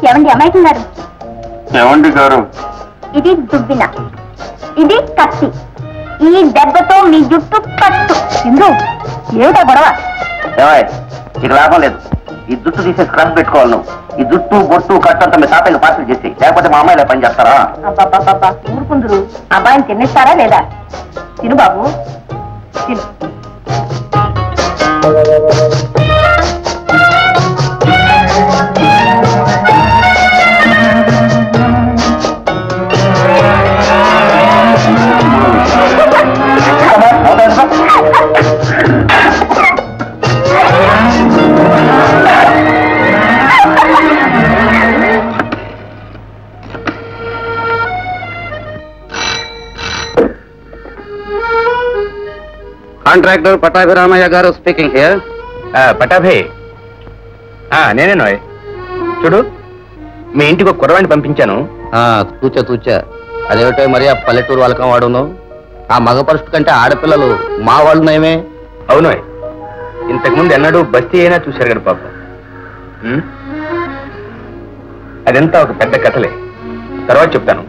ఏమండి అమ్మాయి గారు? ఏమండి గారు? ఇది దుబ్బిన, ఇది కత్తి. ఈ దెబ్బతో మీ జుట్టు కట్టు. ఇందు ఏమిటా గొడవ? ఇక లాభం లేదు. ఈ జుట్టు తీసే స్క్రబ్ పెట్టుకోవాలి నువ్వు. ఈ జుట్టు బొట్టు కట్టు అంతా మీ తాతయ్య పాత్ర చేసి, లేకపోతే మా అమ్మాయిలా పని చేస్తారా? అబ్బాబ్బాబ్బా ఊరుకుందరు. అబ్బాయిని తినేస్తారా లేదా? తిను బాబు తిను. కాంట్రాక్టర్ పటాభిరామయ్య గారు స్పీకింగ్ హియర్. పటాభి, నేనే నోయ్. చూడు, మీ ఇంటికి ఒక కుర్రవాడిని పంపించాను. తూచా అదేమిటో మరి ఆ పల్లెటూరు వాళ్ళకం వాడును. ఆ మగ పరుషుడు కంటే ఆడపిల్లలు మా వాళ్ళు నయమే. అవునోయ్, ఇంతకుముందు ఎన్నడూ బస్తీ అయినా చూశారు కదా పాపం. అదంతా ఒక పెద్ద కథలే, తర్వాత చెప్తాను.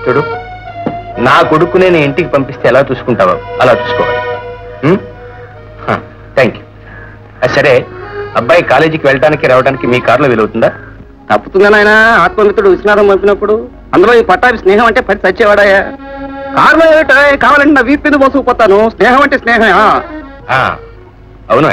చూడు, నా కొడుకు నేను ఇంటికి పంపిస్తే ఎలా చూసుకుంటావో అలా చూసుకోవాలి. Thank you. సరే, అబ్బాయి కాలేజీకి వెళ్ళడానికి రావడానికి మీ కారులో వీలవుతుందా? తప్పుతుందా నాయన? ఆత్మమిత్రుడు విశ్వనాథం పంపినప్పుడు అందులో ఈ పట్టాభి స్నేహం అంటే పడి చచ్చేవాడాయా? కారులో ఏమిటో కావాలంటే నా వీపు మీద మోసుకుపోతాను. స్నేహం అంటే స్నేహమే. అవును.